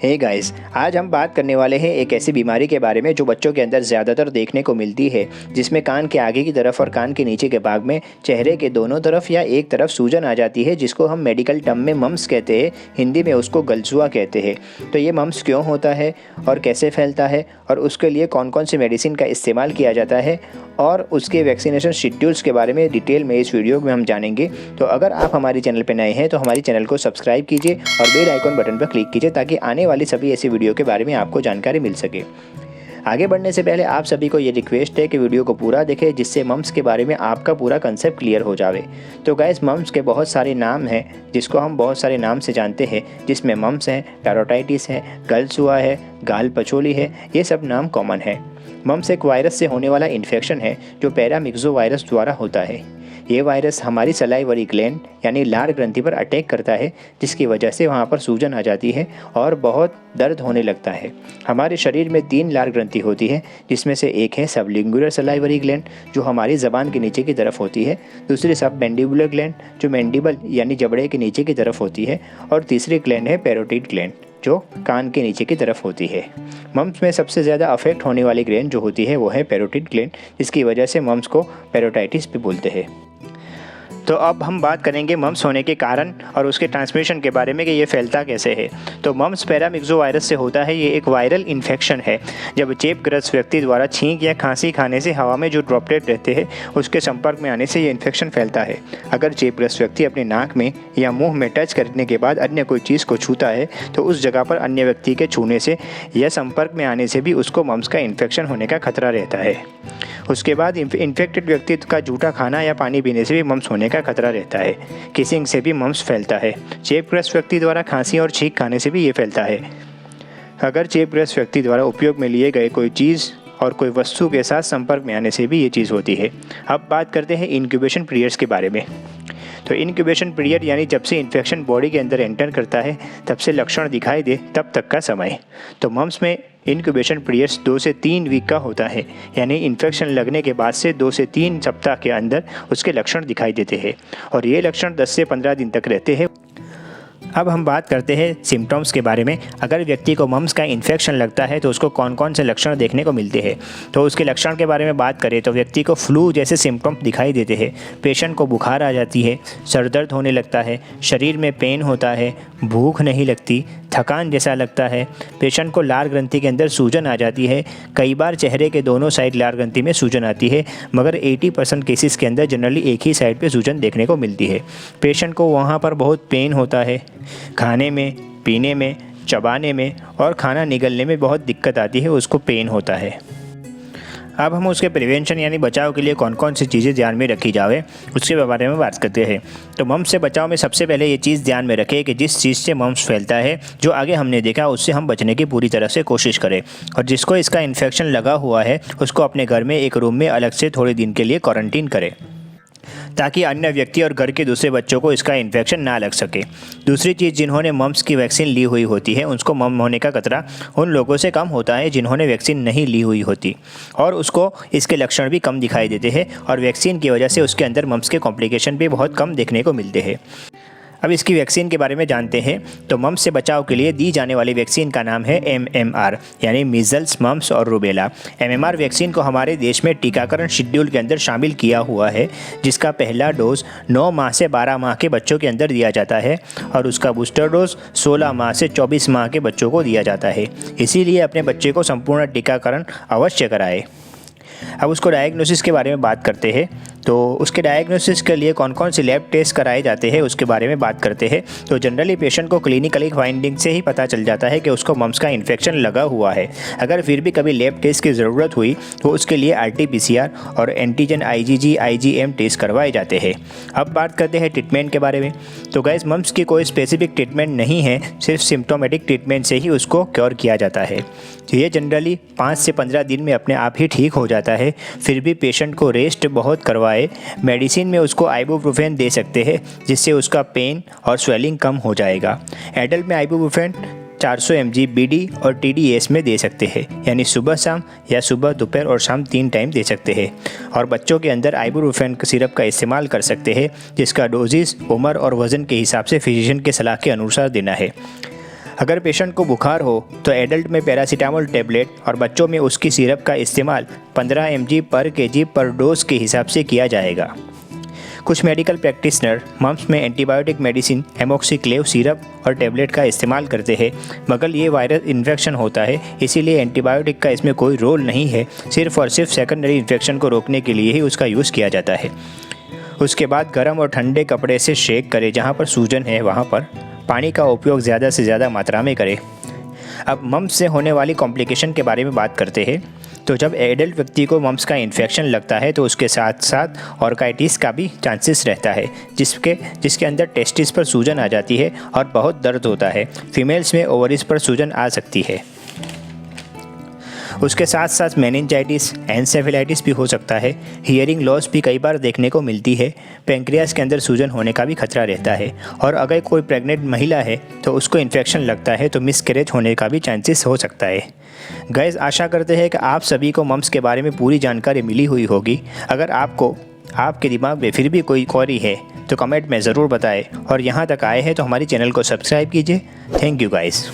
Hey guys, आज हम बात करने वाले हैं एक ऐसी बीमारी के बारे में जो बच्चों के अंदर ज़्यादातर देखने को मिलती है, जिसमें कान के आगे की तरफ और कान के नीचे के भाग में चेहरे के दोनों तरफ या एक तरफ सूजन आ जाती है, जिसको हम मेडिकल टर्म में मम्स कहते हैं। हिंदी में उसको गलसुआ कहते हैं। तो ये मम्स क्यों होता है और कैसे फैलता है और उसके लिए कौन कौन सी मेडिसिन का इस्तेमाल किया जाता है और उसके वैक्सीनेशन शेड्यूल्स के बारे में डिटेल में इस वीडियो में हम जानेंगे। तो अगर आप हमारे चैनल पर नए हैं तो हमारे चैनल को सब्सक्राइब कीजिए और बेल आइकन बटन पर क्लिक कीजिए ताकि आने वाली सभी ऐसी वीडियो के बारे में आपको जानकारी मिल सके। आगे बढ़ने से पहले आप सभी को ये रिक्वेस्ट है कि वीडियो को पूरा देखें, जिससे मम्स के बारे में आपका पूरा कंसेप्ट क्लियर हो जावे। तो गाइस, मम्स के बहुत सारे नाम हैं जिसको हम बहुत सारे नाम से जानते हैं, जिसमें मम्स है, पैरोटाइटिस है, गलसुआ है, गाल पचोली है, ये सब नाम कॉमन है। मम्स एक वायरस से होने वाला इन्फेक्शन है जो पैरामिक्सो वायरस द्वारा होता है। ये वायरस हमारी सलाइवरी ग्लैंड यानी लार ग्रंथि पर अटैक करता है, जिसकी वजह से वहाँ पर सूजन आ जाती है और बहुत दर्द होने लगता है। हमारे शरीर में 3 लार ग्रंथि होती है, जिसमें से एक है सबलिंगुलर सलाइवरी ग्लैंड जो हमारी ज़बान के नीचे की तरफ होती है, दूसरी सब मैंडिबुलर ग्लैंड जो मैंडिबल यानी जबड़े के नीचे की तरफ होती है, और तीसरी ग्लैंड है पैरोटिड ग्लैंड जो कान के नीचे की तरफ होती है। मम्स में सबसे ज़्यादा अफेक्ट होने वाली ग्लैंड जो होती है वो है पैरोटिड ग्लैंड, जिसकी वजह से मम्स को पैरोटाइटिस भी बोलते हैं। तो अब हम बात करेंगे मम्स होने के कारण और उसके ट्रांसमिशन के बारे में कि ये फैलता कैसे है। तो मम्स पैरामिक्सो वायरस से होता है। ये एक वायरल इन्फेक्शन है जब चेपग्रस्त व्यक्ति द्वारा छींक या खांसी खाने से हवा में जो ड्रॉपलेट रहते हैं उसके संपर्क में आने से ये इन्फेक्शन फैलता है। अगर चेपग्रस्त व्यक्ति अपने नाक में या मुंह में टच करने के बाद अन्य कोई चीज़ को छूता है तो उस जगह पर अन्य व्यक्ति के छूने से या संपर्क में आने से भी उसको मम्स का इन्फेक्शन होने का खतरा रहता है। उसके बाद इन्फेक्टेड व्यक्ति का जूठा खाना या पानी पीने से भी मम्स होने का खतरा रहता है। किसिंग से भी मम्स फैलता है। चेपग्रस्त व्यक्ति द्वारा खांसी और छींक खाने से भी ये फैलता है। अगर चेपग्रस्त व्यक्ति द्वारा उपयोग में लिए गए कोई चीज़ और कोई वस्तु के साथ संपर्क में आने से भी ये चीज़ होती है। अब बात करते हैं इंक्यूबेशन पीरियड्स के बारे में। तो इंक्यूबेशन पीरियड यानी जब से इन्फेक्शन बॉडी के अंदर एंटर करता है तब से लक्षण दिखाई दे तब तक का समय। तो मम्स में इंक्यूबेशन पीरियड्स 2 से 3 वीक का होता है, यानी इन्फेक्शन लगने के बाद से 2 से 3 सप्ताह के अंदर उसके लक्षण दिखाई देते हैं और ये लक्षण 10 से 15 दिन तक रहते हैं। अब हम बात करते हैं सिम्टम्स के बारे में। अगर व्यक्ति को मम्स का इन्फेक्शन लगता है तो उसको कौन कौन से लक्षण देखने को मिलते हैं। तो उसके लक्षण के बारे में बात करें तो व्यक्ति को फ्लू जैसे सिम्टम्स दिखाई देते हैं। पेशेंट को बुखार आ जाती है, सर दर्द होने लगता है, शरीर में पेन होता है, भूख नहीं लगती, थकान जैसा लगता है। पेशेंट को लार ग्रंथि के अंदर सूजन आ जाती है। कई बार चेहरे के दोनों साइड लार ग्रंथि में सूजन आती है, मगर 80% केसेस के अंदर जनरली एक ही साइड पे सूजन देखने को मिलती है। पेशेंट को वहाँ पर बहुत पेन होता है। खाने में, पीने में, चबाने में और खाना निगलने में बहुत दिक्कत आती है, उसको पेन होता है। अब हम उसके प्रिवेंशन यानी बचाव के लिए कौन कौन सी चीज़ें ध्यान में रखी जावे उसके बारे में बात करते हैं। तो मम्स से बचाव में सबसे पहले ये चीज़ ध्यान में रखें कि जिस चीज़ से मम्स फैलता है जो आगे हमने देखा उससे हम बचने की पूरी तरह से कोशिश करें, और जिसको इसका इन्फेक्शन लगा हुआ है उसको अपने घर में एक रूम में अलग से थोड़े दिन के लिए क्वारंटीन करें ताकि अन्य व्यक्ति और घर के दूसरे बच्चों को इसका इन्फेक्शन ना लग सके। दूसरी चीज़, जिन्होंने मम्स की वैक्सीन ली हुई होती है उसको मम होने का खतरा उन लोगों से कम होता है जिन्होंने वैक्सीन नहीं ली हुई होती, और उसको इसके लक्षण भी कम दिखाई देते हैं और वैक्सीन की वजह से उसके अंदर मम्स के कॉम्प्लिकेशन भी बहुत कम देखने को मिलते हैं। अब इसकी वैक्सीन के बारे में जानते हैं। तो मम्स से बचाव के लिए दी जाने वाली वैक्सीन का नाम है MMR यानी मीज़ल्स, मम्स और रूबेला। MMR वैक्सीन को हमारे देश में टीकाकरण शेड्यूल के अंदर शामिल किया हुआ है, जिसका पहला डोज 9 माह से 12 माह के बच्चों के अंदर दिया जाता है और उसका बूस्टर डोज 16 माह से 24 माह के बच्चों को दिया जाता है। इसीलिए अपने बच्चे को संपूर्ण टीकाकरण अवश्य कराएं। अब उसको डायग्नोसिस के बारे में बात करते हैं। तो उसके डायग्नोसिस के लिए कौन कौन से लैब टेस्ट कराए जाते हैं उसके बारे में बात करते हैं। तो जनरली पेशेंट को क्लिनिकली फाइंडिंग से ही पता चल जाता है कि उसको मम्स का इन्फेक्शन लगा हुआ है। अगर फिर भी कभी लैब टेस्ट की ज़रूरत हुई तो उसके लिए RT-PCR और एंटीजन IgG IgM टेस्ट करवाए जाते हैं। अब बात करते हैं ट्रीटमेंट के बारे में। तो गाइस, मम्स की कोई स्पेसिफिक ट्रीटमेंट नहीं है, सिर्फ सिम्टोमेटिक ट्रीटमेंट से ही उसको क्योर किया जाता है। तो ये जनरली 5 से 15 दिन में अपने आप ही ठीक हो जाता है। फिर भी पेशेंट को रेस्ट बहुत करवाए। मेडिसिन में उसको आइबुप्रोफेन दे सकते हैं, जिससे उसका पेन और स्वेलिंग कम हो जाएगा। एडल्ट में आइबुप्रोफेन 400 mg BD और TDS में दे सकते हैं, यानी सुबह शाम या सुबह दोपहर और शाम 3 टाइम दे सकते हैं। और बच्चों के अंदर आइबुप्रोफेन सिरप का इस्तेमाल कर सकते हैं, जिसका डोजेस उम्र और वज़न के हिसाब से फिजिशियन के सलाह के अनुसार देना है। अगर पेशेंट को बुखार हो तो एडल्ट में पैरासीटामोल टेबलेट और बच्चों में उसकी सिरप का इस्तेमाल 15 mg पर kg पर डोज के हिसाब से किया जाएगा। कुछ मेडिकल प्रैक्टिशनर मम्प्स में एंटीबायोटिक मेडिसिन एमोक्सिक्लेव सिरप और टेबलेट का इस्तेमाल करते हैं, मगर ये वायरल इन्फेक्शन होता है, इसीलिए एंटीबायोटिक का इसमें कोई रोल नहीं है। सिर्फ और सिर्फ सेकेंडरी इन्फेक्शन को रोकने के लिए ही उसका यूज़ किया जाता है। उसके बाद गर्म और ठंडे कपड़े से शेक करें, जहाँ पर सूजन है वहाँ पर पानी का उपयोग ज़्यादा से ज़्यादा मात्रा में करें। अब मम्प्स से होने वाली कॉम्प्लिकेशन के बारे में बात करते हैं। तो जब एडल्ट व्यक्ति को मम्प्स का इन्फेक्शन लगता है तो उसके साथ साथ ऑर्काइटिस का भी चांसेस रहता है, जिसके अंदर टेस्टिस पर सूजन आ जाती है और बहुत दर्द होता है। फीमेल्स में ओवरीज पर सूजन आ सकती है। उसके साथ साथ मेनिंजाइटिस, एन्सेफेलाइटिस भी हो सकता है। हियरिंग लॉस भी कई बार देखने को मिलती है। पेंक्रियास के अंदर सूजन होने का भी खतरा रहता है। और अगर कोई प्रेग्नेंट महिला है तो उसको इन्फेक्शन लगता है तो मिसकैरेज होने का भी चांसेस हो सकता है। गाइस, आशा करते हैं कि आप सभी को मम्प्स के बारे में पूरी जानकारी मिली हुई होगी। अगर आपके दिमाग में फिर भी कोई क्वेरी है तो कमेंट में ज़रूर बताएं, और यहाँ तक आए हैं तो हमारे चैनल को सब्सक्राइब कीजिए। Thank you guys.